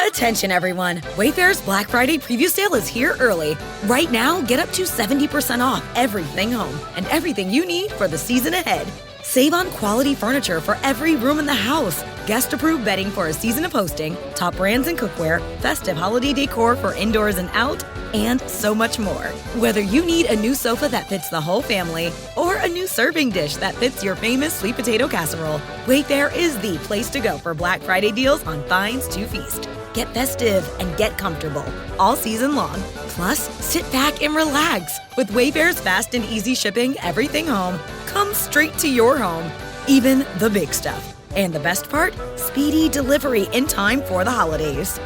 Attention everyone, Wayfair's Black Friday preview sale is here early. Right now, get up to 70% off everything home and everything you need for the season ahead. Save on quality furniture for every room in the house, guest-approved bedding for a season of hosting, top brands and cookware, festive holiday decor for indoors and out, and so much more. Whether you need a new sofa that fits the whole family or a new serving dish that fits your famous sweet potato casserole, Wayfair is the place to go for Black Friday deals on finds to feast. Get festive and get comfortable all season long. Plus, sit back and relax. With Wayfair's fast and easy shipping, everything home comes straight to your home, even the big stuff. And the best part? Speedy delivery in time for the holidays.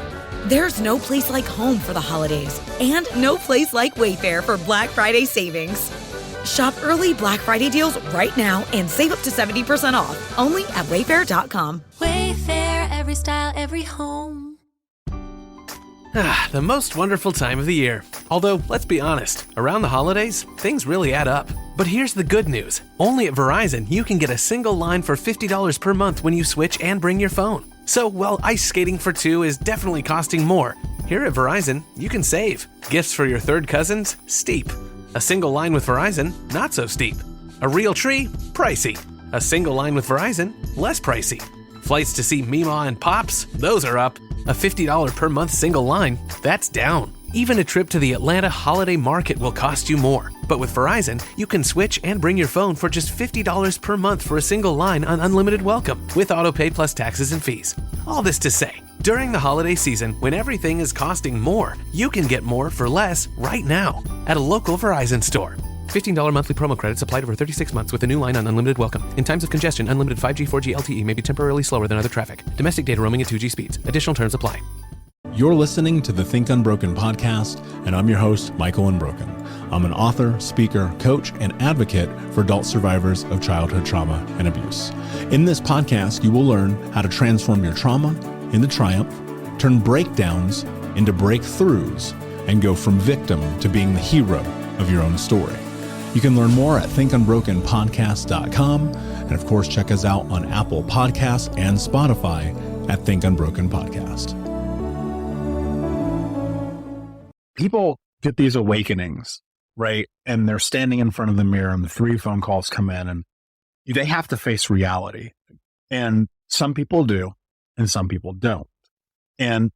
There's no place like home for the holidays, and no place like Wayfair for Black Friday savings. Shop early Black Friday deals right now and save up to 70% off, only at wayfair.com. Wayfair, every style, every home. The most wonderful time of the year. Although, let's be honest, around the holidays, things really add up. But here's the good news. Only at Verizon, you can get a single line for $50 per month when you switch and bring your phone. So, while ice skating for two is definitely costing more, here at Verizon, you can save. Gifts for your third cousins? Steep. A single line with Verizon? Not so steep. A real tree? Pricey. A single line with Verizon? Less pricey. Flights to see Mima and Pops? Those are up. A $50 per month single line? That's down. Even a trip to the Atlanta Holiday Market will cost you more. But with Verizon, you can switch and bring your phone for just $50 per month for a single line on unlimited welcome, with autopay plus taxes and fees. All this to say, during the holiday season, when everything is costing more, you can get more for less right now at a local Verizon store. $15 monthly promo credits applied over 36 months with a new line on unlimited welcome. In times of congestion, unlimited 5G, 4G LTE may be temporarily slower than other traffic. Domestic data roaming at 2G speeds. Additional terms apply. You're listening to the Think Unbroken podcast, and I'm your host, Michael Unbroken. I'm an author, speaker, coach, and advocate for adult survivors of childhood trauma and abuse. In this podcast, you will learn how to transform your trauma into triumph, turn breakdowns into breakthroughs, and go from victim to being the hero of your own story. You can learn more at thinkunbrokenpodcast.com, and of course, check us out on Apple Podcasts and Spotify at Think Unbroken Podcast. People get these awakenings, right? And they're standing in front of the mirror and the 3 phone calls come in and they have to face reality. And some people do and some people don't. And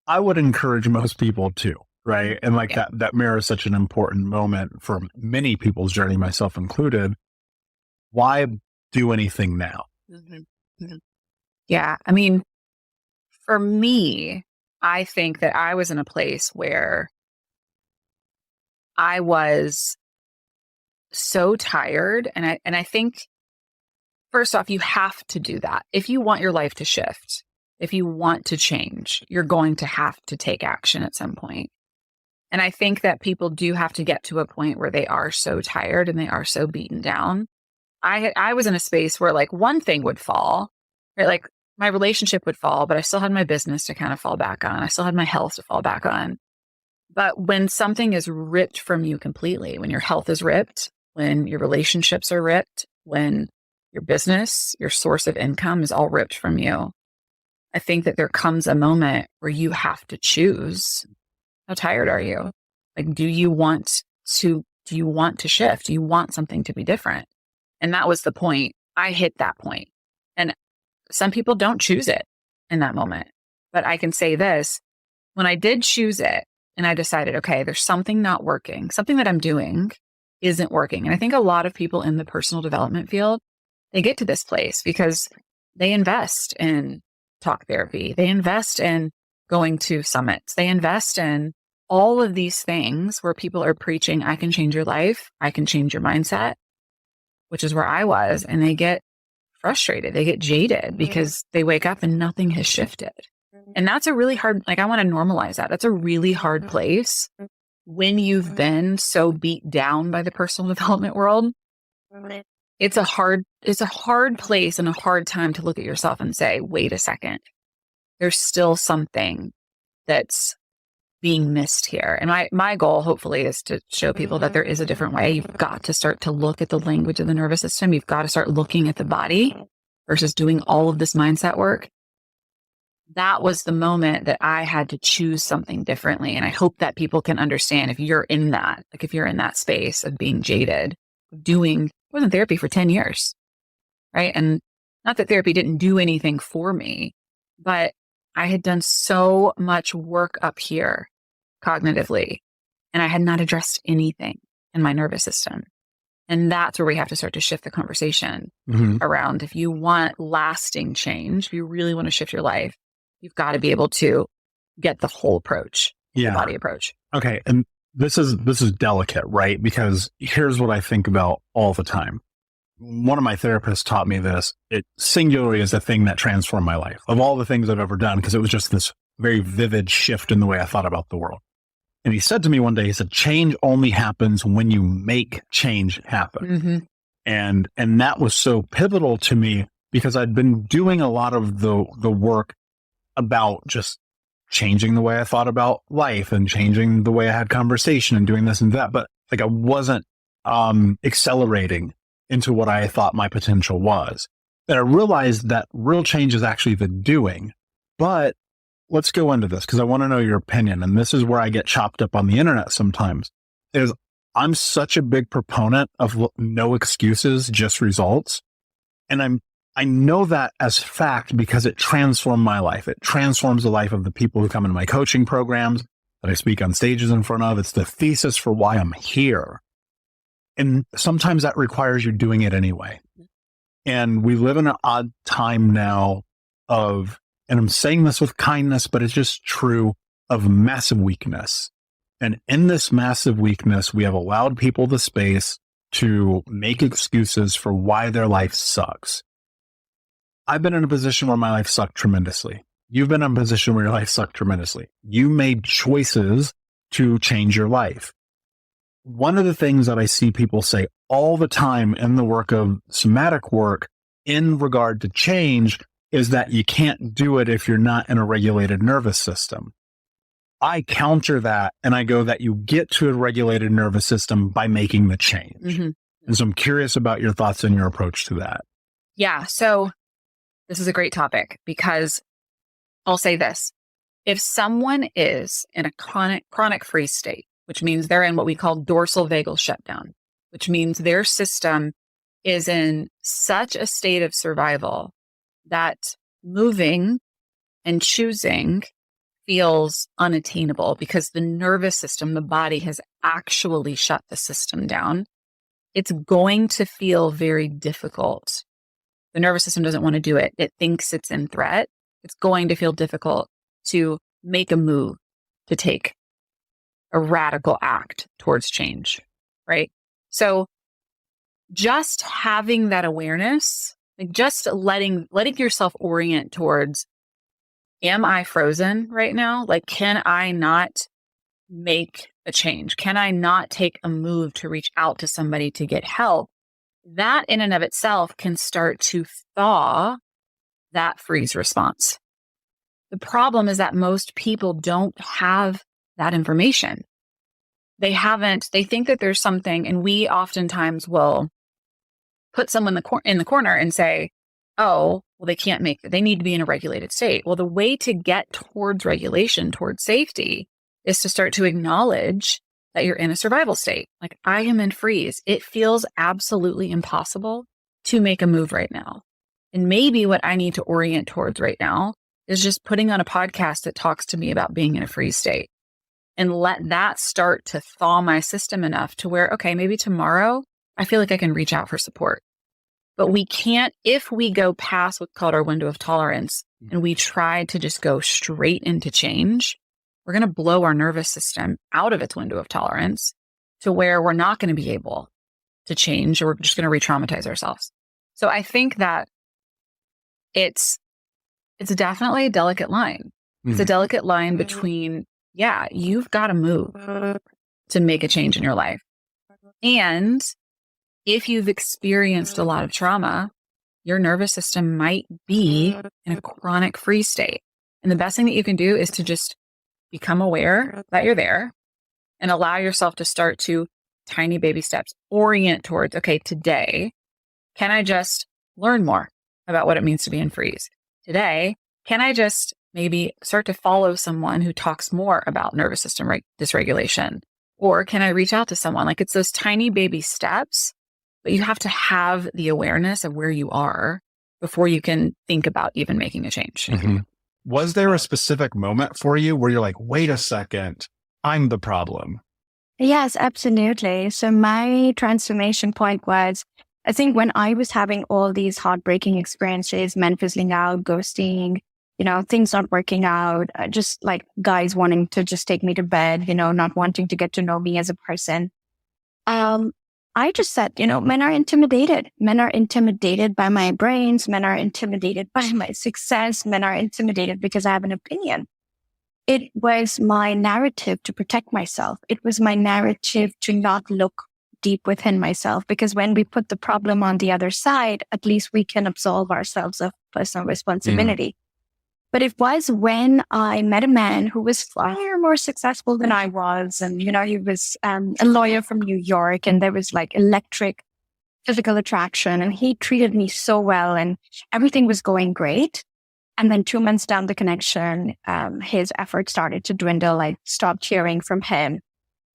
I would encourage most people to, right? And like that mirror is such an important moment for many people's journey, myself included. Why do anything now? Yeah. I mean, for me, I think that I was in a place where I was so tired. And I think, first off, you have to do that. If you want your life to shift, if you want to change, you're going to have to take action at some point. And I think that people do have to get to a point where they are so tired and they are so beaten down. I was in a space where like one thing would fall, right? Like my relationship would fall, but I still had my business to kind of fall back on. I still had my health to fall back on. But when something is ripped from you completely, when your health is ripped, when your relationships are ripped, when your business, your source of income is all ripped from you, I think that there comes a moment where you have to choose. How tired are you? Like, do you want to shift? Do you want something to be different? And that was the point. I hit that point. And some people don't choose it in that moment. But I can say this, when I did choose it and I decided, okay, there's something not working, something that I'm doing isn't working. And I think a lot of people in the personal development field, they get to this place because they invest in talk therapy. They invest in going to summits. They invest in all of these things where people are preaching, I can change your life. I can change your mindset, which is where I was. And they get frustrated. They get jaded because they wake up and nothing has shifted. And that's a really hard, like I want to normalize that. That's a really hard place when you've been so beat down by the personal development world. It's a hard place and a hard time to look at yourself and say, wait a second, there's still something that's being missed here. And my goal hopefully is to show people that there is a different way. You've got to start to look at the language of the nervous system. You've got to start looking at the body versus doing all of this mindset work. that was the moment that I had to choose something differently. And I hope that people can understand if you're in that, like if you're in that space of being jaded, I was in therapy for 10 years, right? And not that therapy didn't do anything for me, but I had done so much work up here cognitively, and I had not addressed anything in my nervous system. And that's where we have to start to shift the conversation around if you want lasting change, if you really want to shift your life, you've got to be able to get the whole approach, the body approach. Okay. And this is delicate, right? Because here's what I think about all the time. One of my therapists taught me this. It singularly is the thing that transformed my life of all the things I've ever done, because it was just this very vivid shift in the way I thought about the world. And he said to me one day, he said, change only happens when you make change happen. And that was so pivotal to me because I'd been doing a lot of the work about just changing the way I thought about life and changing the way I had conversation and doing this and that. But like I wasn't accelerating into what I thought my potential was. And I realized that real change is actually the doing. But let's go into this because I want to know your opinion. And this is where I get chopped up on the internet sometimes, is I'm such a big proponent of no excuses, just results. And I know that as fact because it transformed my life. It transforms the life of the people who come into my coaching programs that I speak on stages in front of. It's the thesis for why I'm here. And sometimes that requires you doing it anyway. And we live in an odd time now of, and I'm saying this with kindness, but it's just true, of massive weakness. And in this massive weakness, we have allowed people the space to make excuses for why their life sucks. I've been in a position where my life sucked tremendously. You've been in a position where your life sucked tremendously. You made choices to change your life. One of the things that I see people say all the time in the work of somatic work in regard to change is that you can't do it if you're not in a regulated nervous system. I counter that and I go that you get to a regulated nervous system by making the change. And so I'm curious about your thoughts and your approach to that. Yeah. So this is a great topic because I'll say this. If someone is in a chronic freeze state, which means they're in what we call dorsal vagal shutdown, which means their system is in such a state of survival that moving and choosing feels unattainable because the nervous system, the body has actually shut the system down. It's going to feel very difficult. The nervous system doesn't want to do it. It thinks it's in threat. It's going to feel difficult to make a move, to take a radical act towards change, right? So just having that awareness, like just letting yourself orient towards, am I frozen right now? Like, can I not make a change? Can I not take a move to reach out to somebody to get help? That in and of itself can start to thaw that freeze response. The problem is that most people don't have that information. They think that there's something, and we oftentimes will put someone in the corner and say, oh, well, they can't make it. They need to be in a regulated state. Well, the way to get towards regulation, towards safety, is to start to acknowledge that you're in a survival state. Like, I am in freeze. It feels absolutely impossible to make a move right now. And maybe what I need to orient towards right now is just putting on a podcast that talks to me about being in a freeze state and let that start to thaw my system enough to where, okay, maybe tomorrow I feel like I can reach out for support. But we can't, if we go past what's called our window of tolerance and we try to just go straight into change, we're going to blow our nervous system out of its window of tolerance to where we're not going to be able to change, or we're just going to re-traumatize ourselves. So I think that it's definitely a delicate line. It's a delicate line between, yeah, you've got to move to make a change in your life. And if you've experienced a lot of trauma, your nervous system might be in a chronic freeze state. And the best thing that you can do is to just become aware that you're there and allow yourself to start to tiny baby steps, orient towards, okay, today, can I just learn more about what it means to be in freeze? Today, can I just maybe start to follow someone who talks more about nervous system dysregulation? Or can I reach out to someone? Like, it's those tiny baby steps, but you have to have the awareness of where you are before you can think about even making a change. Mm-hmm. Was there a specific moment for you where you're like, wait a second, I'm the problem? Yes, absolutely. So my transformation point was, I think when I was having all these heartbreaking experiences, men fizzling out, ghosting, things not working out, just like guys wanting to just take me to bed, not wanting to get to know me as a person. I just said, men are intimidated. Men are intimidated by my brains. Men are intimidated by my success. Men are intimidated because I have an opinion. It was my narrative to protect myself. It was my narrative to not look deep within myself, because when we put the problem on the other side, at least we can absolve ourselves of personal responsibility. But it was when I met a man who was far more successful than I was. And, he was a lawyer from New York, and there was like electric physical attraction, and he treated me so well and everything was going great. And then 2 months down the connection, his efforts started to dwindle. I stopped hearing from him.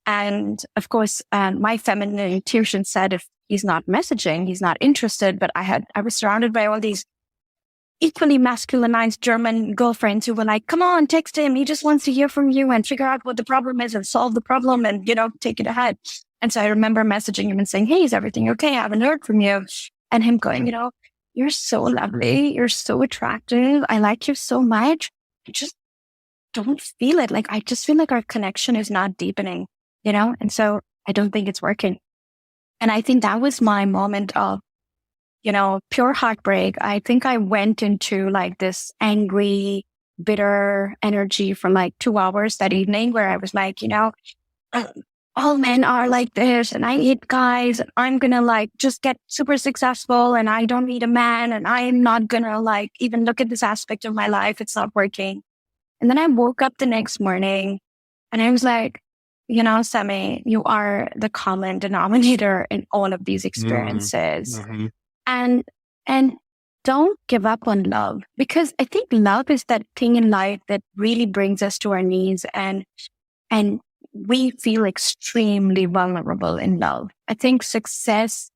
And of course, my feminine intuition said, if he's not messaging, he's not interested. But I was surrounded by all these equally masculinized German girlfriends who were like, come on, text him. He just wants to hear from you and figure out what the problem is and solve the problem and, take it ahead. And so I remember messaging him and saying, hey, is everything okay? I haven't heard from you. And him going, you're so lovely. You're so attractive. I like you so much. I just don't feel it. Like, I just feel like our connection is not deepening, and so I don't think it's working. And I think that was my moment of, pure heartbreak. I think I went into like this angry, bitter energy for like 2 hours that evening, where I was like, all men are like this, and I hate guys, and I'm going to like just get super successful, and I don't need a man, and I'm not going to like even look at this aspect of my life. It's not working. And then I woke up the next morning and I was like, Sami, you are the common denominator in all of these experiences. Mm-hmm. And don't give up on love, because I think love is that thing in life that really brings us to our knees, and we feel extremely vulnerable in love. I think success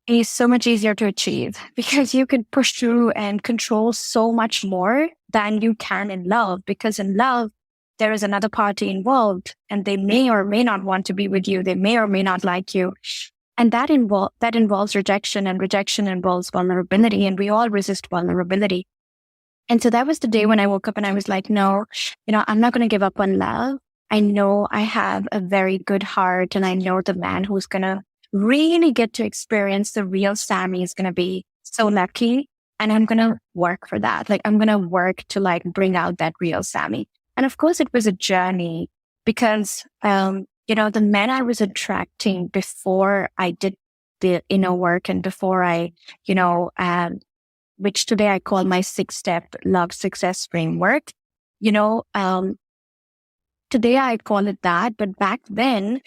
is so much easier to achieve because you can push through and control so much more than you can in love, because in love, there is another party involved and they may or may not want to be with you. They may or may not like you. And that involves rejection, and rejection involves vulnerability, and we all resist vulnerability. And so that was the day when I woke up and I was like, no, I'm not going to give up on love. I know I have a very good heart, and I know the man who's going to really get to experience the real Sami is going to be so lucky. And I'm going to work for that. Like, I'm going to work to like bring out that real Sami. And of course it was a journey, because, the men I was attracting before I did the inner work, and before I, which today I call my 6-step love success framework, today I call it that. But back then,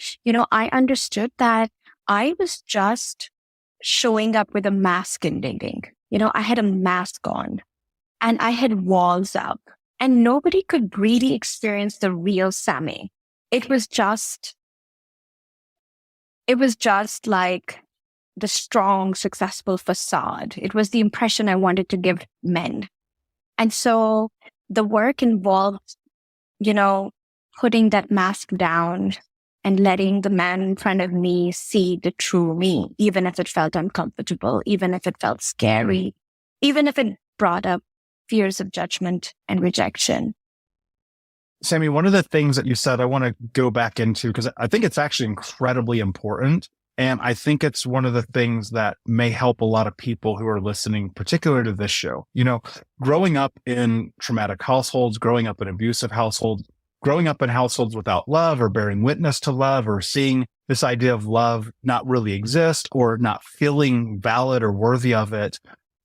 I understood that I was just showing up with a mask in dating. I had a mask on and I had walls up, and nobody could really experience the real Sami. It was just like the strong, successful facade. It was the impression I wanted to give men. And so the work involved, putting that mask down and letting the man in front of me see the true me, even if it felt uncomfortable, even if it felt scary, even if it brought up fears of judgment and rejection. Sami, one of the things that you said, I want to go back into, because I think it's actually incredibly important. And I think it's one of the things that may help a lot of people who are listening, particularly to this show. Growing up in traumatic households, growing up in abusive households, growing up in households without love or bearing witness to love, or seeing this idea of love not really exist or not feeling valid or worthy of it.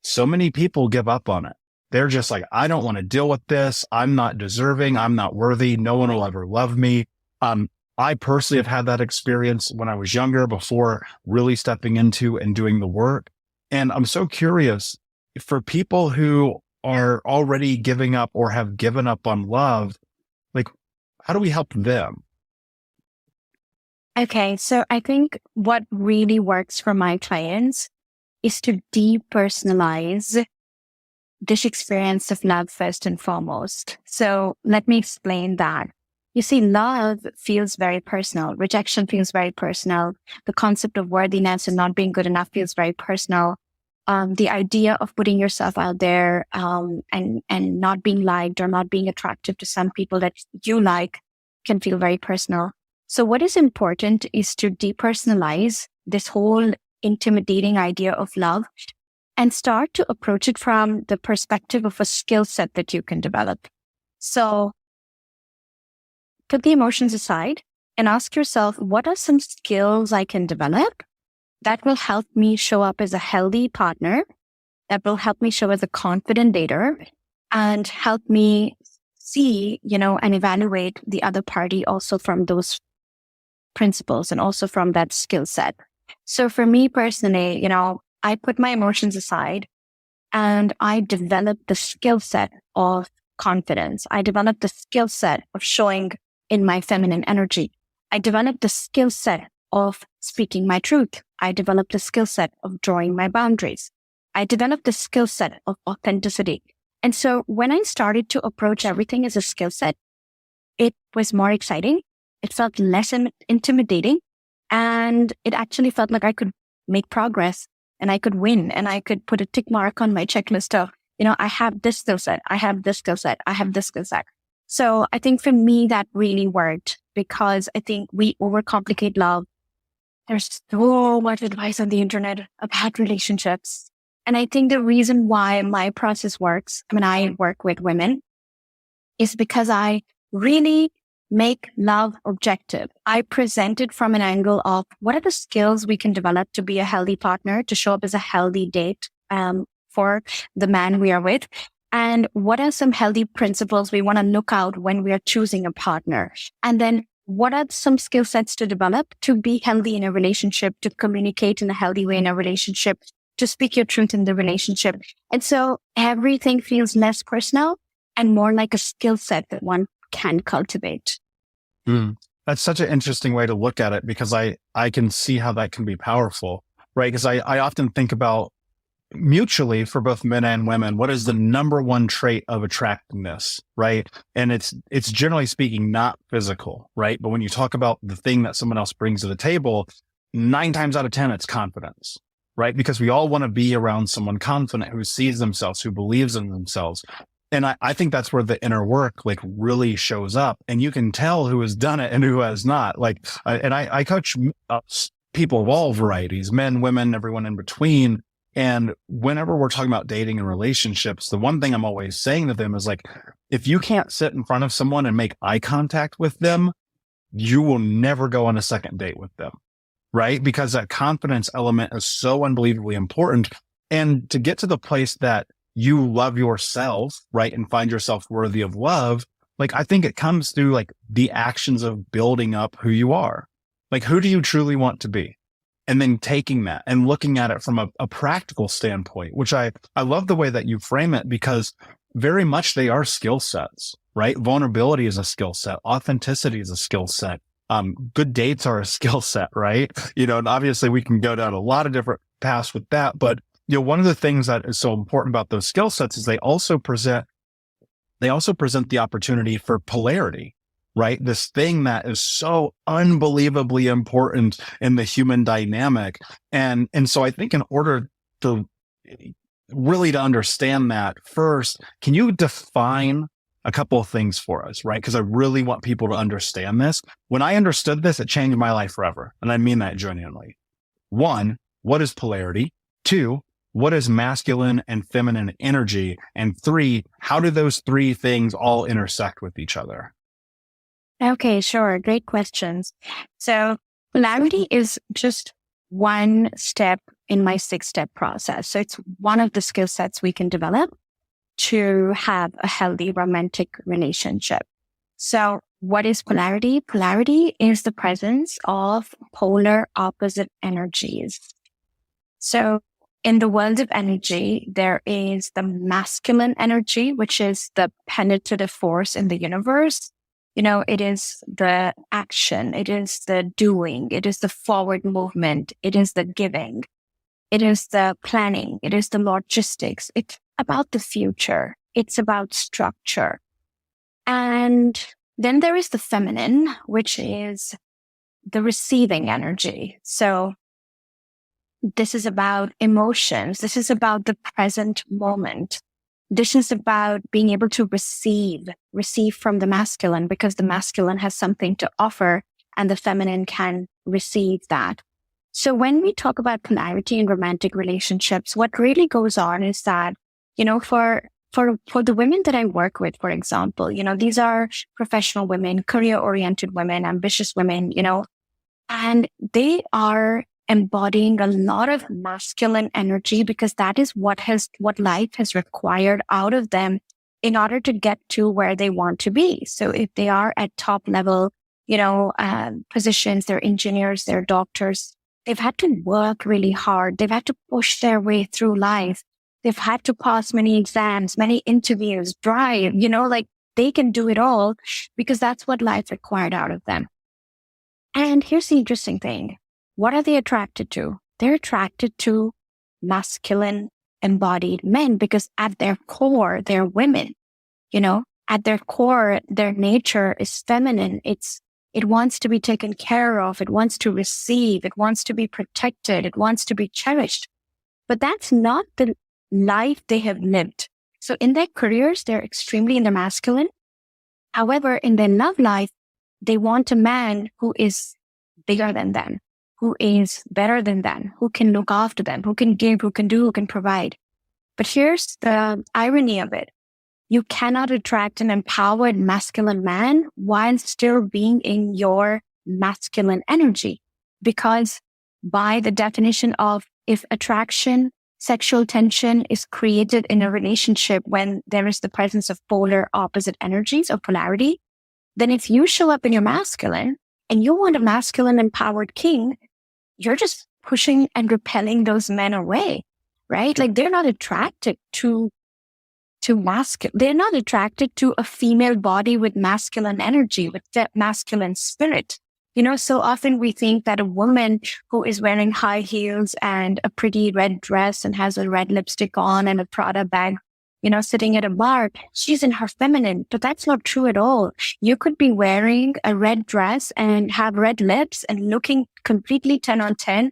So many people give up on it. They're just like, I don't want to deal with this. I'm not deserving. I'm not worthy. No one will ever love me. I personally have had that experience when I was younger, before really stepping into and doing the work. And I'm so curious, for people who are already giving up or have given up on love, like, how do we help them? Okay, so I think what really works for my clients is to depersonalize this experience of love first and foremost. So let me explain that. You see, love feels very personal. Rejection feels very personal. The concept of worthiness and not being good enough feels very personal. The idea of putting yourself out there and not being liked or not being attractive to some people that you like can feel very personal. So what is important is to depersonalize this whole intimidating idea of love and start to approach it from the perspective of a skill set that you can develop. So put the emotions aside and ask yourself, what are some skills I can develop that will help me show up as a healthy partner, that will help me show as a confident dater, and help me see, and evaluate the other party also from those principles and also from that skill set. So for me personally, I put my emotions aside and I developed the skill set of confidence. I developed the skill set of showing in my feminine energy. I developed the skill set of speaking my truth. I developed the skill set of drawing my boundaries. I developed the skill set of authenticity. And so when I started to approach everything as a skill set, it was more exciting. It felt less intimidating. And it actually felt like I could make progress and I could win and I could put a tick mark on my checklist of, I have this skill set. I have this skill set. I have this skill set. So I think for me, that really worked because I think we overcomplicate love. There's so much advice on the internet about relationships. And I think the reason why my process works, I work with women, is because I really make love objective. I present it from an angle of what are the skills we can develop to be a healthy partner, to show up as a healthy date for the man we are with. And what are some healthy principles we want to look out when we are choosing a partner? And then what are some skill sets to develop to be healthy in a relationship, to communicate in a healthy way in a relationship, to speak your truth in the relationship? And so everything feels less personal and more like a skill set that one can cultivate. That's such an interesting way to look at it because I can see how that can be powerful, right? Because I often think about mutually for both men and women, what is the number one trait of attractiveness, right? And it's generally speaking, not physical, right? But when you talk about the thing that someone else brings to the table, 9 times out of 10, it's confidence, right? Because we all want to be around someone confident who sees themselves, who believes in themselves. And I think that's where the inner work like really shows up, and you can tell who has done it and who has not. Like, and I coach people of all varieties, men, women, everyone in between. And whenever we're talking about dating and relationships, the one thing I'm always saying to them is like, if you can't sit in front of someone and make eye contact with them, you will never go on a second date with them, right? Because that confidence element is so unbelievably important. And to get to the place that you love yourself, right? And find yourself worthy of love. Like, I think it comes through like the actions of building up who you are. Like, who do you truly want to be? And then taking that and looking at it from a practical standpoint, which I love the way that you frame it because very much they are skill sets, right? Vulnerability is a skill set. Authenticity is a skill set. Good dates are a skill set, right? And obviously we can go down a lot of different paths with that, but one of the things that is so important about those skill sets is they also present the opportunity for polarity, right? This thing that is so unbelievably important in the human dynamic. And so I think in order to really to understand that first, can you define a couple of things for us, right? Because I really want people to understand this. When I understood this, it changed my life forever. And I mean that genuinely. 1, what is polarity? 2, what is masculine and feminine energy? And 3, how do those 3 things all intersect with each other? Okay, sure. Great questions. So polarity is just one step in my 6-step process. So it's one of the skill sets we can develop to have a healthy romantic relationship. So what is polarity? Polarity is the presence of polar opposite energies. So in the world of energy, there is the masculine energy, which is the penetrative force in the universe. It is the action, it is the doing, it is the forward movement, it is the giving, it is the planning, it is the logistics. It's about the future. It's about structure. And then there is the feminine, which is the receiving energy. So this is about emotions. This is about the present moment. This is about being able to receive from the masculine, because the masculine has something to offer and the feminine can receive that. So when we talk about polarity in romantic relationships, what really goes on is that, for the women that I work with, for example, these are professional women, career-oriented women, ambitious women, and they are embodying a lot of masculine energy because that is what life has required out of them in order to get to where they want to be. So if they are at top level, positions, they're engineers, they're doctors, they've had to work really hard. They've had to push their way through life. They've had to pass many exams, many interviews, drive, they can do it all because that's what life required out of them. And here's the interesting thing. What are they attracted to? They're attracted to masculine embodied men because at their core, they're women. At their core, their nature is feminine. It wants to be taken care of. It wants to receive. It wants to be protected. It wants to be cherished. But that's not the life they have lived. So in their careers, they're extremely in the masculine. However, in their love life, they want a man who is bigger than them, who is better than them, who can look after them, who can give, who can do, who can provide. But here's the irony of it. You cannot attract an empowered masculine man while still being in your masculine energy. Because by the definition of if attraction, sexual tension is created in a relationship when there is the presence of polar opposite energies or polarity, then if you show up in your masculine and you want a masculine empowered king, you're just pushing and repelling those men away, right? Like they're not attracted to masculine. They're not attracted to a female body with masculine energy, with that masculine spirit. So often we think that a woman who is wearing high heels and a pretty red dress and has a red lipstick on and a Prada bag, sitting at a bar, she's in her feminine, but that's not true at all. You could be wearing a red dress and have red lips and looking completely 10 on 10.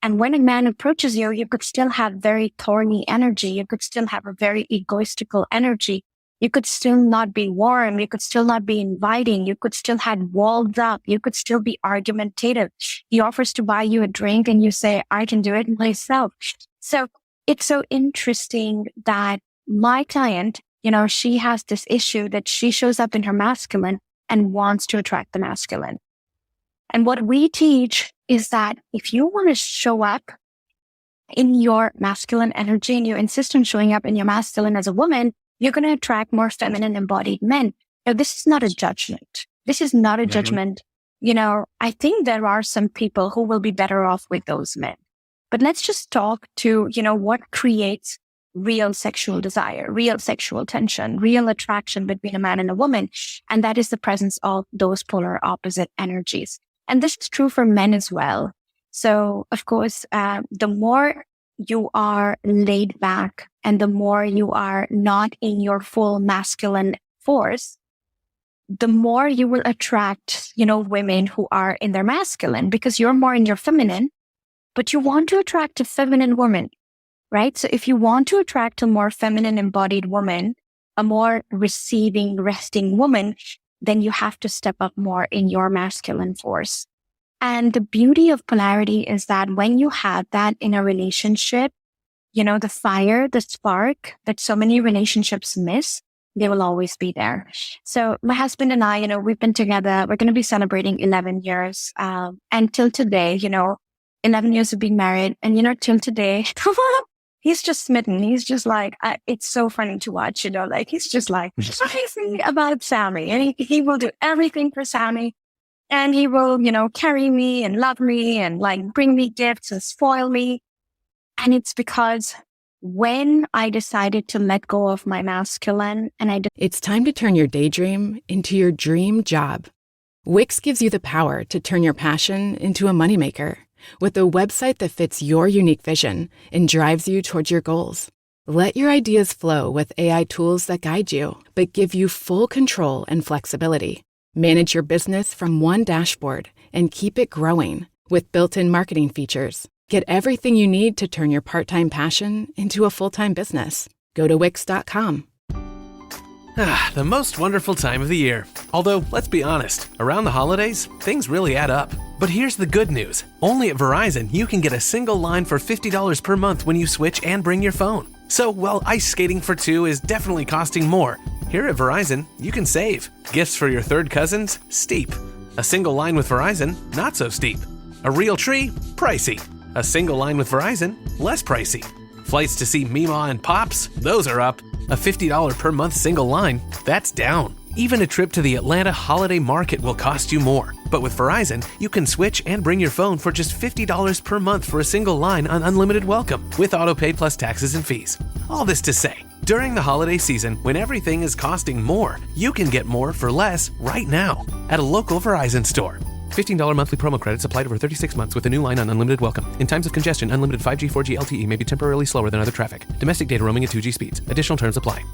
And when a man approaches you, you could still have very thorny energy. You could still have a very egoistical energy. You could still not be warm. You could still not be inviting. You could still have walls up. You could still be argumentative. He offers to buy you a drink and you say, I can do it myself. So it's so interesting that my client, she has this issue that she shows up in her masculine and wants to attract the masculine. And what we teach is that if you want to show up in your masculine energy and you insist on showing up in your masculine as a woman, you're going to attract more feminine embodied men. Now, this is not a judgment. This is not a judgment. I think there are some people who will be better off with those men. But let's just talk to, what creates real sexual desire, real sexual tension, real attraction between a man and a woman. And that is the presence of those polar opposite energies. And this is true for men as well. So, of course, the more you are laid back and the more you are not in your full masculine force, the more you will attract, women who are in their masculine because you're more in your feminine, but you want to attract a feminine woman, right? So if you want to attract a more feminine embodied woman, a more receiving, resting woman, then you have to step up more in your masculine force. And the beauty of polarity is that when you have that in a relationship, the fire, the spark that so many relationships miss, they will always be there. So my husband and I, we've been together. We're going to be celebrating 11 years. And till today, 11 years of being married. And, till today, he's just smitten. He's just like, it's so funny to watch, he's just like crazy about Sami. And he will do everything for Sami. And he will, carry me and love me and bring me gifts and spoil me. And it's because when I decided to let go of my masculine It's time to turn your daydream into your dream job. Wix gives you the power to turn your passion into a moneymaker with a website that fits your unique vision and drives you towards your goals. Let your ideas flow with AI tools that guide you, but give you full control and flexibility. Manage your business from one dashboard and keep it growing with built-in marketing features. Get everything you need to turn your part-time passion into a full-time business. Go to Wix.com. The most wonderful time of the year. Although, let's be honest, around the holidays, things really add up. But here's the good news. Only at Verizon, you can get a single line for $50 per month when you switch and bring your phone. So, while ice skating for two is definitely costing more, here at Verizon, you can save. Gifts for your third cousins? Steep. A single line with Verizon? Not so steep. A real tree? Pricey. A single line with Verizon? Less pricey. Flights to see Mima and Pops? Those are up. A $50 per month single line? That's down. Even a trip to the Atlanta holiday market will cost you more. But with Verizon, you can switch and bring your phone for just $50 per month for a single line on unlimited welcome, with autopay plus taxes and fees. All this to say, during the holiday season, when everything is costing more, you can get more for less right now at a local Verizon store. $15 monthly promo credits applied over 36 months with a new line on unlimited welcome. In times of congestion, unlimited 5G, 4G LTE may be temporarily slower than other traffic. Domestic data roaming at 2G speeds. Additional terms apply.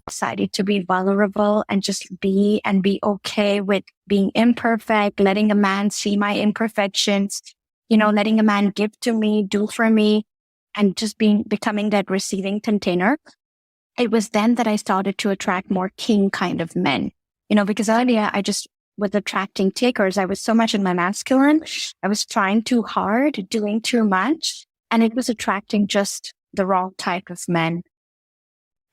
decided to be vulnerable and just be okay with being imperfect, letting a man see my imperfections, letting a man give to me, do for me, and just becoming that receiving container. It was then that I started to attract more king kind of men, because earlier I just was attracting takers. I was so much in my masculine. I was trying too hard, doing too much, and it was attracting just the wrong type of men.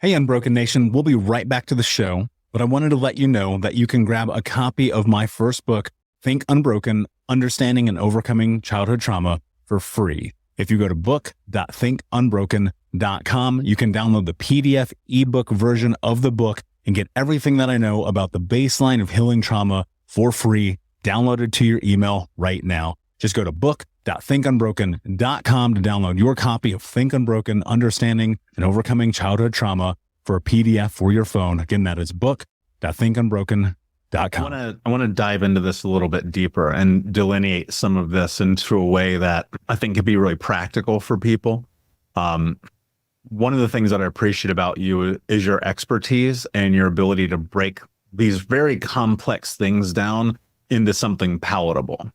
Hey, Unbroken Nation, we'll be right back to the show, but I wanted to let you know that you can grab a copy of my first book, Think Unbroken, Understanding and Overcoming Childhood Trauma, for free. If you go to book.thinkunbroken.com, you can download the PDF ebook version of the book and get everything that I know about the baseline of healing trauma for free, downloaded to your email right now. Just go to book.thinkunbroken.com to download your copy of Think Unbroken, Understanding and Overcoming Childhood Trauma for a PDF for your phone. Again, that is book.thinkunbroken.com. I want to dive into this a little bit deeper and delineate some of this into a way that I think could be really practical for people. One of the things that I appreciate about you is your expertise and your ability to break these very complex things down into something palatable.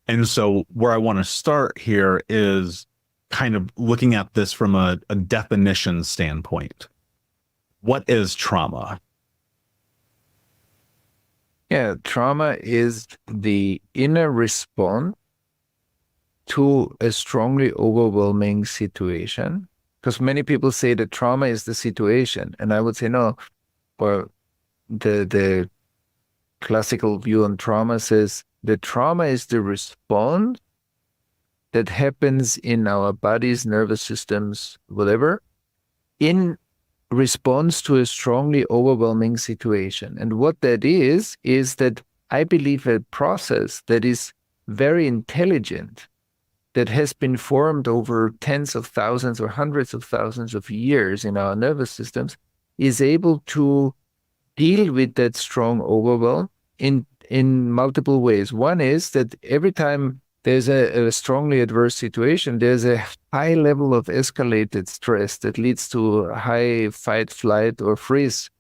And so where I want to start here is kind of looking at this from a definition standpoint. What is trauma? Yeah, trauma is the inner response to a strongly overwhelming situation. Because many people say that trauma is the situation. And I would say no. Or the classical view on trauma says the trauma is the response that happens in our bodies, nervous systems, whatever, in response to a strongly overwhelming situation. And what that is that I believe a process that is very intelligent, that has been formed over tens of thousands or hundreds of thousands of years in our nervous systems, is able to deal with that strong overwhelm in multiple ways. One is that every time there's a strongly adverse situation, there's a high level of escalated stress that leads to high fight, flight, or freeze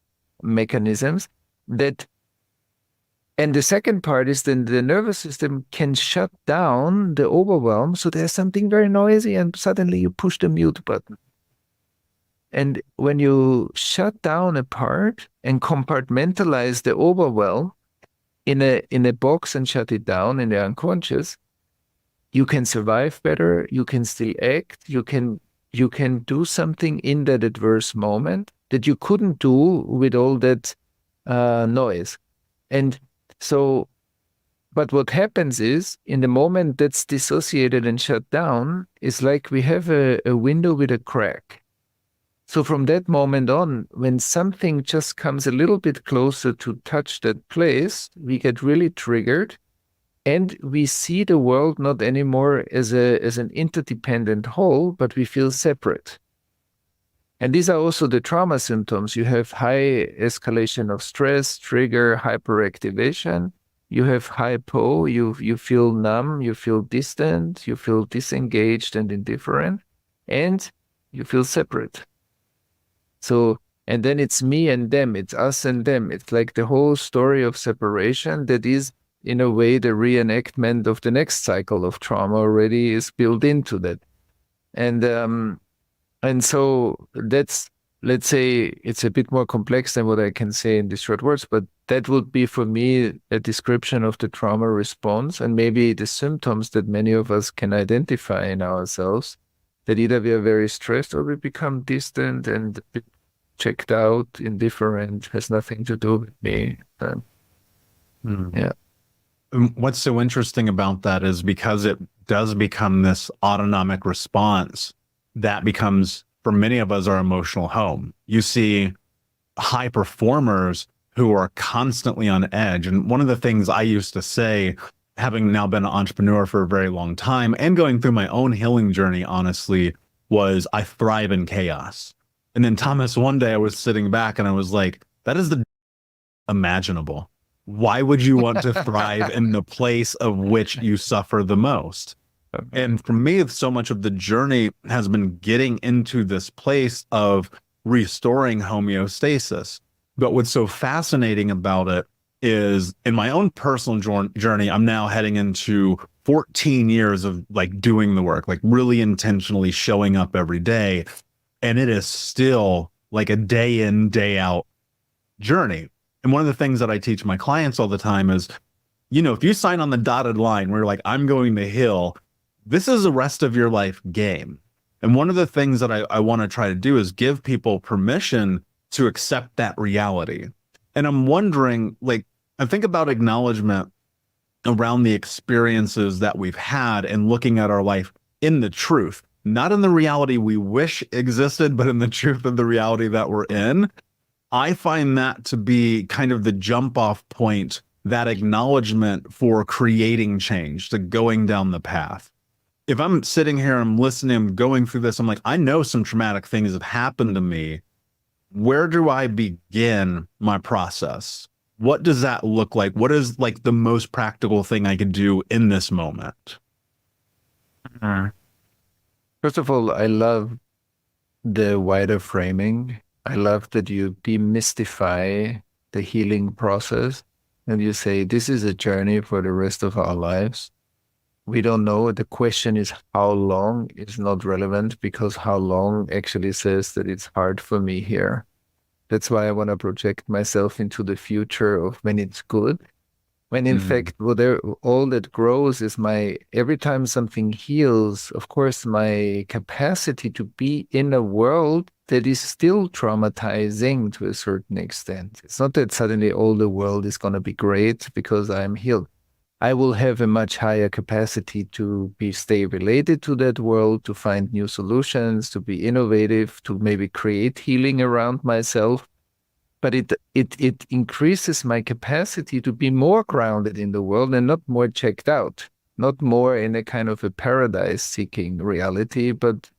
mechanisms. And the second part is then the nervous system can shut down the overwhelm. So there's something very noisy and suddenly you push the mute button. And when you shut down a part and compartmentalize the overwhelm in a box and shut it down in the unconscious, you can survive better, you can still act, you can do something in that adverse moment that you couldn't do with all that noise. And so, but what happens is, in the moment that's dissociated and shut down, it's like we have a window with a crack. So from that moment on, when something just comes a little bit closer to touch that place, we get really triggered. And we see the world not anymore as an interdependent whole, but we feel separate. And these are also the trauma symptoms. You have high escalation of stress, trigger, hyperactivation. You have hypo, you feel numb, you feel distant, you feel disengaged and indifferent, and you feel separate. So, and then it's me and them, it's us and them. It's like the whole story of separation that is, in a way, the reenactment of the next cycle of trauma already is built into that. And so that's, let's say, it's a bit more complex than what I can say in these short words, but that would be for me a description of the trauma response and maybe the symptoms that many of us can identify in ourselves, that either we are very stressed or we become distant and checked out, indifferent, has nothing to do with me. Yeah. What's so interesting about that is because it does become this autonomic response that becomes, for many of us, our emotional home. You see high performers who are constantly on edge. And one of the things I used to say, having now been an entrepreneur for a very long time and going through my own healing journey, honestly, was I thrive in chaos. And then Thomas, one day I was sitting back and I was like, that is the imaginable. Why would you want to thrive in the place of which you suffer the most? And for me, so much of the journey has been getting into this place of restoring homeostasis. But what's so fascinating about it is in my own personal journey, I'm now heading into 14 years of like doing the work, like really intentionally showing up every day. And it is still like a day in, day out journey. And one of the things that I teach my clients all the time is, you know, if you sign on the dotted line where you're like, I'm going to heal, this is the rest of your life game. And one of the things that I want to try to do is give people permission to accept that reality. And I'm wondering, like, I think about acknowledgement around the experiences that we've had and looking at our life in the truth, not in the reality we wish existed, but in the truth of the reality that we're in. I find that to be kind of the jump off point, that acknowledgement for creating change, to going down the path. If I'm sitting here, I'm listening, I'm going through this, I'm like, I know some traumatic things have happened to me. Where do I begin my process? What does that look like? What is like the most practical thing I could do in this moment? First of all, I love the wider framing. I love that you demystify the healing process and you say, this is a journey for the rest of our lives. We don't know. The question is how long is not relevant, because how long actually says that it's hard for me here. That's why I want to project myself into the future of when it's good. When in fact, all that grows is every time something heals, of course, my capacity to be in a world that is still traumatizing to a certain extent. It's not that suddenly all the world is going to be great because I'm healed. I will have a much higher capacity to stay related to that world, to find new solutions, to be innovative, to maybe create healing around myself. But it increases my capacity to be more grounded in the world and not more checked out, not more in a kind of a paradise-seeking reality, but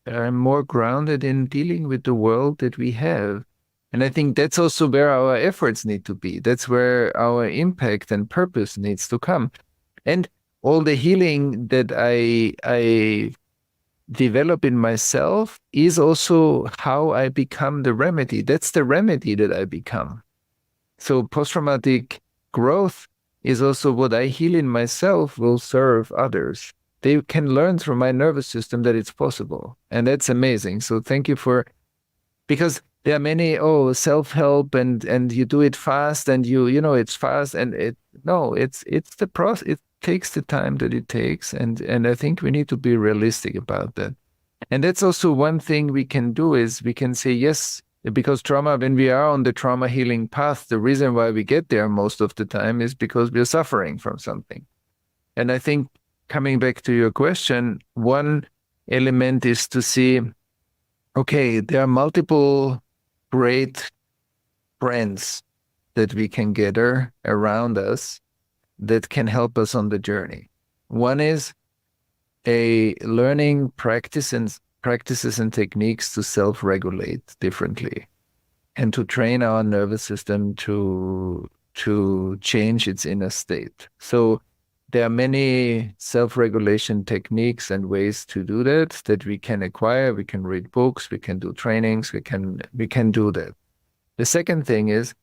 I'm more grounded in dealing with the world that we have. And I think that's also where our efforts need to be. That's where our impact and purpose needs to come. And all the healing that I develop in myself is also how I become the remedy. That's the remedy that I become. So post-traumatic growth is also what I heal in myself will serve others. They can learn through my nervous system that it's possible. And that's amazing. So thank you because there are many, self-help and you do it fast and you know, it's fast and it's the process. It takes the time that it takes. And I think we need to be realistic about that. And that's also one thing we can do is we can say, yes, because trauma, when we are on the trauma healing path, the reason why we get there most of the time is because we're suffering from something. And I think coming back to your question, one element is to see, okay, there are multiple great friends that we can gather around us that can help us on the journey. One is a learning practices and techniques to self-regulate differently and to train our nervous system to change its inner state. So there are many self-regulation techniques and ways to do that we can acquire. We can read books, we can do trainings, we can do that. The second thing is,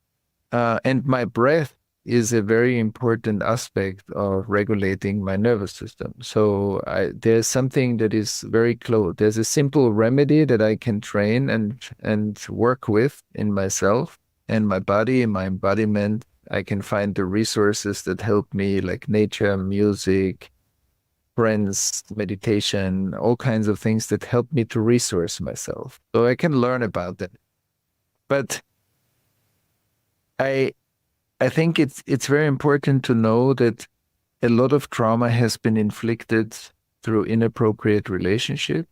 and my breath is a very important aspect of regulating my nervous system. So there's something that is very close. There's a simple remedy that I can train and work with in myself and my body, in my embodiment. I can find the resources that help me, like nature, music, friends, meditation, all kinds of things that help me to resource myself. So I can learn about that. But I think it's very important to know that a lot of trauma has been inflicted through inappropriate relationship,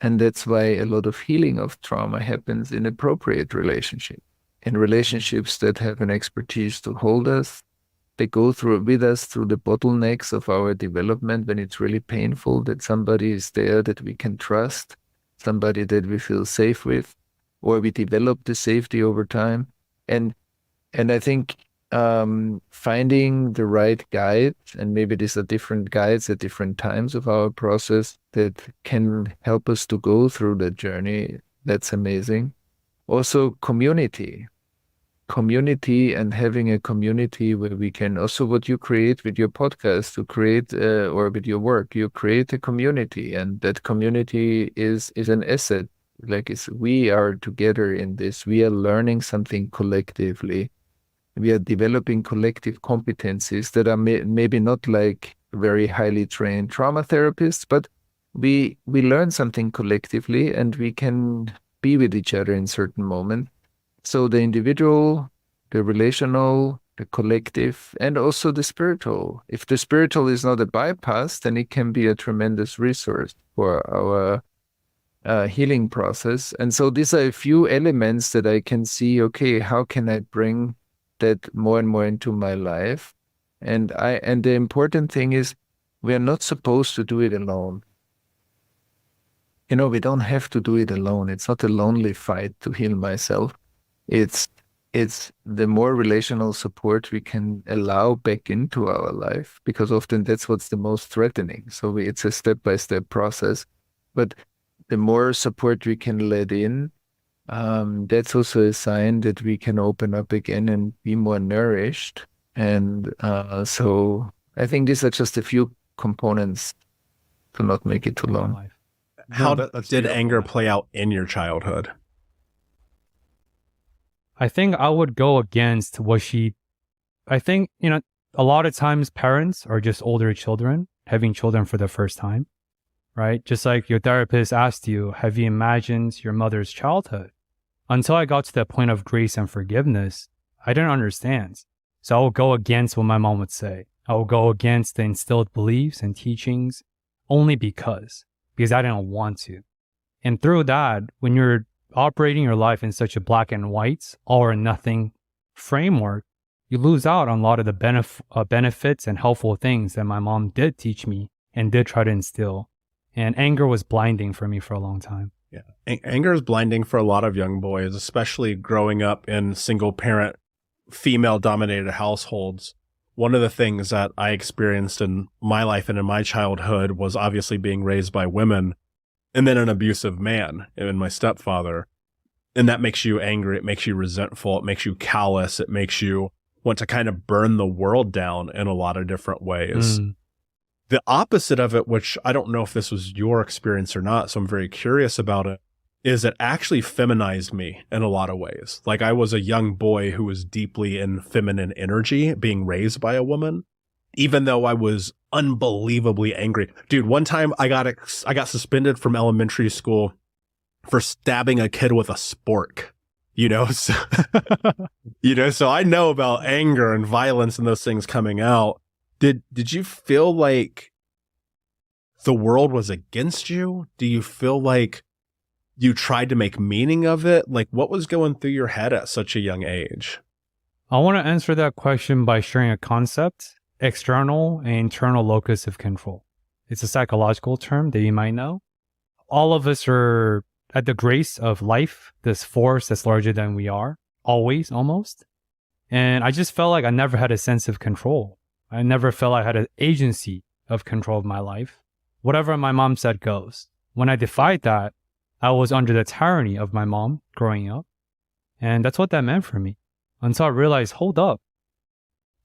and that's why a lot of healing of trauma happens in appropriate relationship, in relationships that have an expertise to hold us. They go with us through the bottlenecks of our development when it's really painful, that somebody is there that we can trust, somebody that we feel safe with, or we develop the safety over time. And I think finding the right guide, and maybe these are different guides at different times of our process that can help us to go through the journey, that's amazing. Also community and having a community where we can also, what you create with your podcast, to create or with your work, you create a community, and that community is an asset. Like we are together in this, we are learning something collectively. We are developing collective competencies that are maybe not like very highly trained trauma therapists, but we learn something collectively and we can be with each other in certain moments. So the individual, the relational, the collective, and also the spiritual. If the spiritual is not a bypass, then it can be a tremendous resource for our healing process. And so these are a few elements that I can see, okay, how can I bring that more and more into my life? And the important thing is, we are not supposed to do it alone. We don't have to do it alone. It's not a lonely fight to heal myself. It's the more relational support we can allow back into our life, because often that's what's the most threatening. So it's a step-by-step process. But the more support we can let in, that's also a sign that we can open up again and be more nourished. And so I think these are just a few components to not make it too long. How did anger play out in your childhood? I think I would go against I think, a lot of times parents are just older children having children for the first time, right? Just like your therapist asked you, have you imagined your mother's childhood? Until I got to that point of grace and forgiveness, I didn't understand. So I will go against what my mom would say. I will go against the instilled beliefs and teachings only because I didn't want to. And through that, when you're operating your life in such a black and white, all or nothing framework, you lose out on a lot of the benefits and helpful things that my mom did teach me and did try to instill. And anger was blinding for me for a long time. Yeah. Anger is blinding for a lot of young boys, especially growing up in single parent, female dominated households. One of the things that I experienced in my life and in my childhood was obviously being raised by women, and then an abusive man and my stepfather. And that makes you angry. It makes you resentful. It makes you callous. It makes you want to kind of burn the world down in a lot of different ways. The opposite of it, which I don't know if this was your experience or not, so I'm very curious about it, is it actually feminized me in a lot of ways. Like, I was a young boy who was deeply in feminine energy, being raised by a woman, even though I was unbelievably angry. Dude, one time I got suspended from elementary school for stabbing a kid with a spork. So, so I know about anger and violence and those things coming out. Did you feel like the world was against you? Do you feel like you tried to make meaning of it? Like, what was going through your head at such a young age? I want to answer that question by sharing a concept external and internal locus of control. It's a psychological term that you might know. All of us are at the grace of life, this force that's larger than we are, always, almost. And I just felt like I never had a sense of control. I never felt I had an agency of control of my life. Whatever my mom said goes. When I defied that, I was under the tyranny of my mom growing up. And that's what that meant for me. Until I realized, hold up.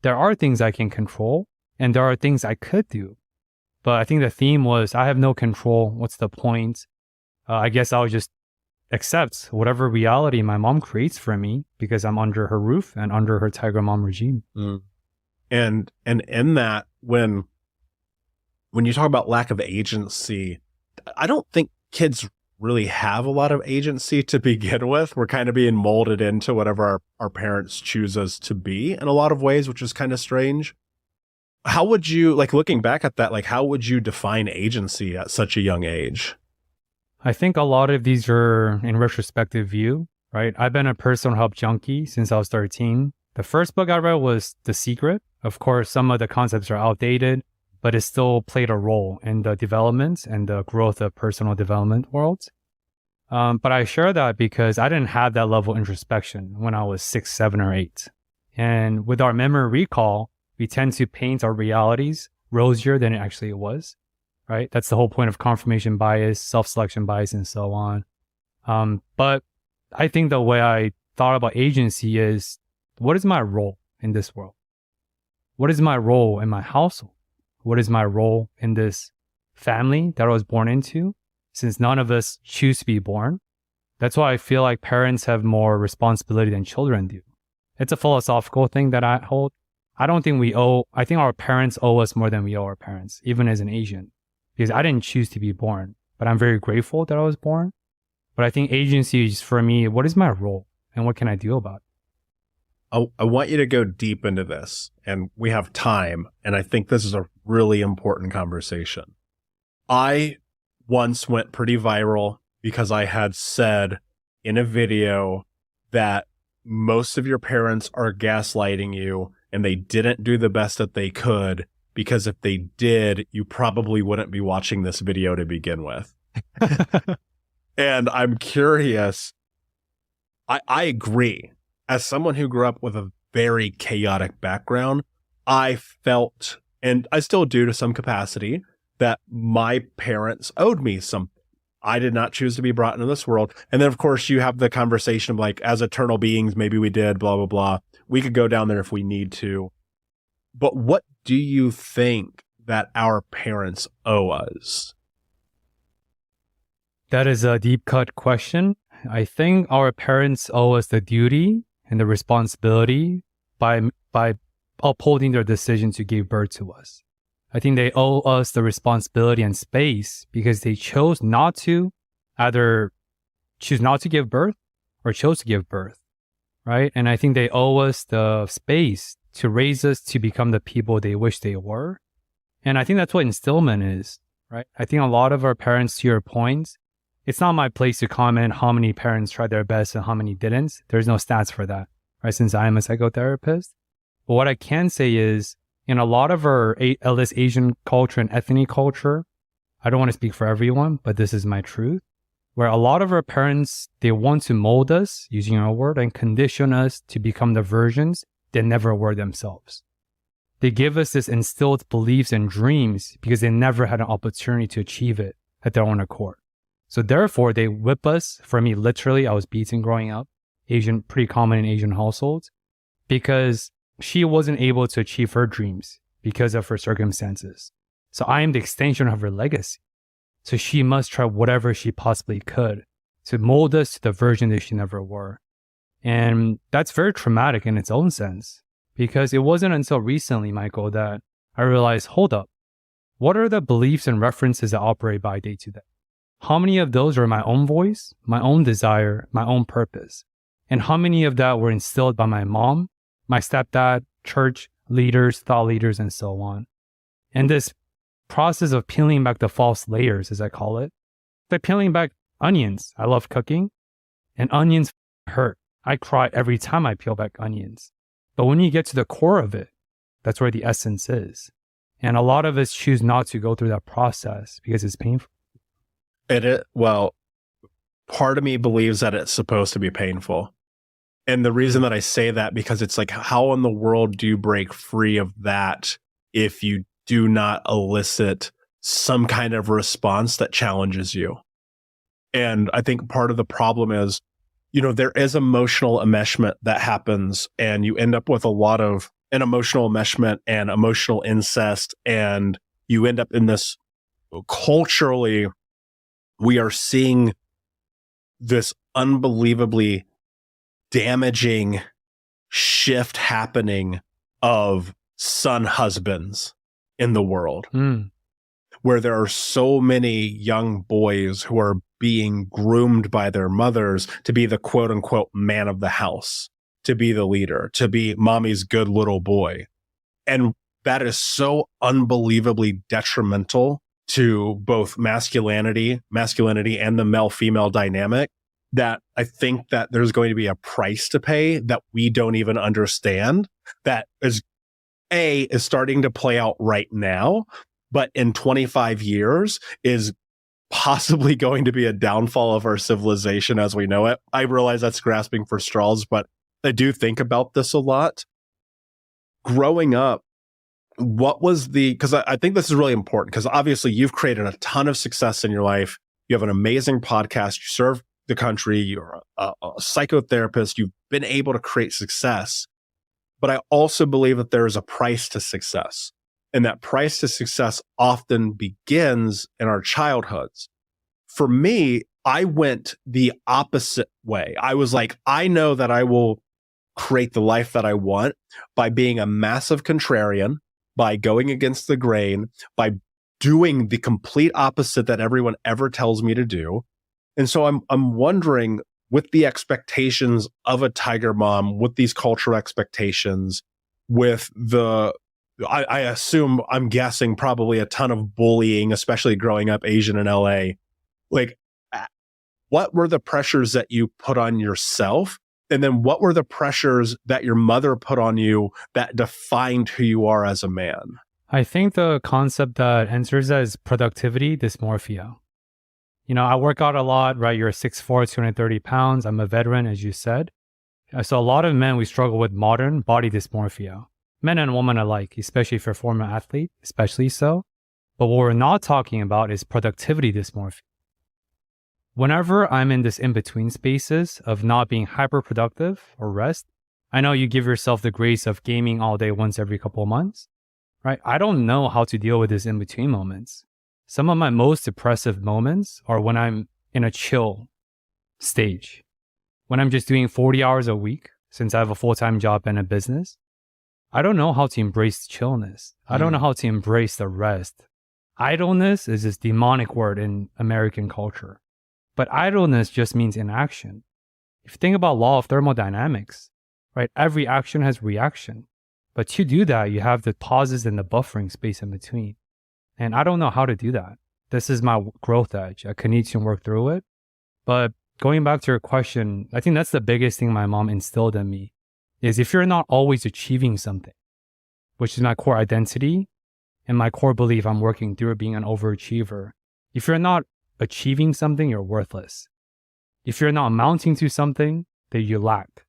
There are things I can control, and there are things I could do. But I think the theme was, I have no control. What's the point? I guess I'll just accept whatever reality my mom creates for me because I'm under her roof and under her tiger mom regime. And in that, when you talk about lack of agency, I don't think kids really have a lot of agency to begin with. We're kind of being molded into whatever our parents choose us to be in a lot of ways, which is kind of strange. How would you, like, looking back at that, like, how would you define agency at such a young age? I think a lot of these are in retrospective view, right? I've been a personal help junkie since I was 13. The first book I read was The Secret. Of course, some of the concepts are outdated, but it still played a role in the development and the growth of personal development world. But I share that because I didn't have that level of introspection when I was 6, 7, or 8. And with our memory recall, we tend to paint our realities rosier than it actually was, right? That's the whole point of confirmation bias, self-selection bias, and so on. But I think the way I thought about agency is, what is my role in this world? What is my role in my household? What is my role in this family that I was born into? Since none of us choose to be born. That's why I feel like parents have more responsibility than children do. It's a philosophical thing that I hold. I think our parents owe us more than we owe our parents, even as an Asian. Because I didn't choose to be born, but I'm very grateful that I was born. But I think agency is, for me, what is my role and what can I do about it? I want you to go deep into this, and we have time, and I think this is a really important conversation. I once went pretty viral because I had said in a video that most of your parents are gaslighting you and they didn't do the best that they could, because if they did, you probably wouldn't be watching this video to begin with. And I'm curious, I agree. As someone who grew up with a very chaotic background, I felt, and I still do to some capacity, that my parents owed me some. I did not choose to be brought into this world. And then, of course, you have the conversation of, like, as eternal beings, maybe we did, blah, blah, blah. We could go down there if we need to. But what do you think that our parents owe us? That is a deep cut question. I think our parents owe us the duty and the responsibility by upholding their decision to give birth to us. I think they owe us the responsibility and space because they chose not to either choose not to give birth or chose to give birth, right? And I think they owe us the space to raise us to become the people they wish they were. And I think that's what instillment is, right? I think a lot of our parents, to your point, it's not my place to comment how many parents tried their best and how many didn't. There's no stats for that, right? Since I am a psychotherapist. But what I can say is, in a lot of our, at least Asian culture and ethnic culture, I don't want to speak for everyone, but this is my truth, where a lot of our parents, they want to mold us, using our word, and condition us to become the versions they never were themselves. They give us this instilled beliefs and dreams because they never had an opportunity to achieve it at their own accord. So therefore, they whip us. For me, literally, I was beaten growing up, pretty common in Asian households, because she wasn't able to achieve her dreams because of her circumstances. So I am the extension of her legacy. So she must try whatever she possibly could to mold us to the version that she never were. And that's very traumatic in its own sense, because it wasn't until recently, Michael, that I realized, hold up, what are the beliefs and references that operate by day to day? How many of those are my own voice, my own desire, my own purpose? And how many of that were instilled by my mom, my stepdad, church leaders, thought leaders, and so on? And this process of peeling back the false layers, as I call it, like peeling back onions. I love cooking, and onions hurt. I cry every time I peel back onions. But when you get to the core of it, That's where the essence is. And a lot of us choose not to go through that process because it's painful. Well, part of me believes that it's supposed to be painful. And the reason that I say that, because it's like, how in the world do you break free of that if you do not elicit some kind of response that challenges you? And I think part of the problem is, there is emotional enmeshment that happens, and you end up with a lot of an emotional enmeshment and emotional incest. And you end up in this, culturally, we are seeing this unbelievably damaging shift happening of son husbands in the world, where there are so many young boys who are being groomed by their mothers to be the quote unquote man of the house, to be the leader, to be mommy's good little boy. And that is so unbelievably detrimental to both masculinity and the male-female dynamic, that I think that there's going to be a price to pay that we don't even understand, that is starting to play out right now, but in 25 years is possibly going to be a downfall of our civilization as we know it. I realize that's grasping for straws, but I do think about this a lot. Growing up, because I think this is really important, because obviously you've created a ton of success in your life. You have an amazing podcast. You serve the country. You're a psychotherapist. You've been able to create success. But I also believe that there is a price to success. And that price to success often begins in our childhoods. For me, I went the opposite way. I was like, I know that I will create the life that I want by being a massive contrarian, by going against the grain, by doing the complete opposite that everyone ever tells me to do. And so I'm wondering, with the expectations of a tiger mom, with these cultural expectations, with I assume, I'm guessing, probably a ton of bullying, especially growing up Asian in LA. Like, what were the pressures that you put on yourself? And then what were the pressures that your mother put on you that defined who you are as a man? I think the concept that enters that is productivity dysmorphia. I work out a lot, right? You're 6'4", 230 pounds. I'm a veteran, as you said. So a lot of men, we struggle with modern body dysmorphia. Men and women alike, especially if you're a former athlete, especially so. But what we're not talking about is productivity dysmorphia. Whenever I'm in this in-between spaces of not being hyper-productive or rest, I know you give yourself the grace of gaming all day once every couple of months, right? I don't know how to deal with these in-between moments. Some of my most depressive moments are when I'm in a chill stage, when I'm just doing 40 hours a week, since I have a full-time job and a business. I don't know how to embrace chillness. I don't know how to embrace the rest. Idleness is this demonic word in American culture. But idleness just means inaction. If you think about law of thermodynamics, right? Every action has reaction. But to do that, you have the pauses and the buffering space in between. And I don't know how to do that. This is my growth edge. I need to work through it. But going back to your question, I think that's the biggest thing my mom instilled in me, is if you're not always achieving something, which is my core identity and my core belief I'm working through being an overachiever. If you're not achieving something, you're worthless. If you're not amounting to something, then you lack.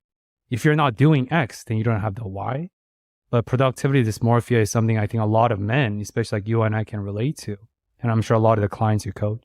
If you're not doing X, then you don't have the Y. But productivity dysmorphia is something I think a lot of men, especially like you and I, can relate to. And I'm sure a lot of the clients you coach.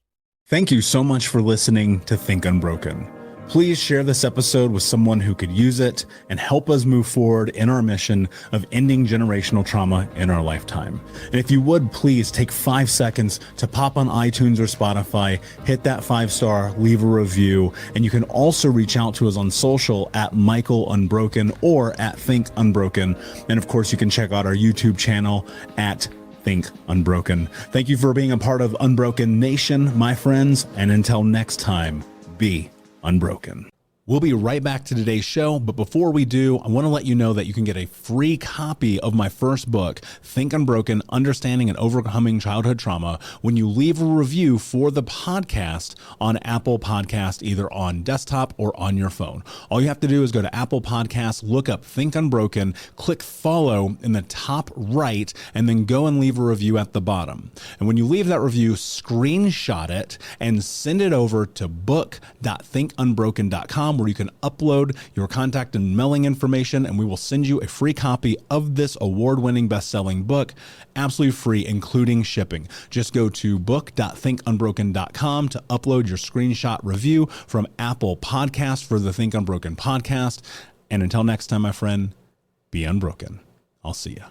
Thank you so much for listening to Think Unbroken. Please share this episode with someone who could use it and help us move forward in our mission of ending generational trauma in our lifetime. And if you would, please take 5 seconds to pop on iTunes or Spotify, hit that 5-star, leave a review. And you can also reach out to us on social at Michael Unbroken or at Think Unbroken. And of course, you can check out our YouTube channel at Think Unbroken. Thank you for being a part of Unbroken Nation, my friends. And until next time, be unbroken. We'll be right back to today's show, but before we do, I want to let you know that you can get a free copy of my first book, Think Unbroken: Understanding and Overcoming Childhood Trauma, when you leave a review for the podcast on Apple Podcast, either on desktop or on your phone. All you have to do is go to Apple Podcasts, look up Think Unbroken, click follow in the top right, and then go and leave a review at the bottom. And when you leave that review, screenshot it and send it over to book.thinkunbroken.com, where you can upload your contact and mailing information, and we will send you a free copy of this award-winning best-selling book, absolutely free, including shipping. Just go to book.thinkunbroken.com to upload your screenshot review from Apple Podcasts for the Think Unbroken podcast. And until next time, my friend, be unbroken. I'll see ya.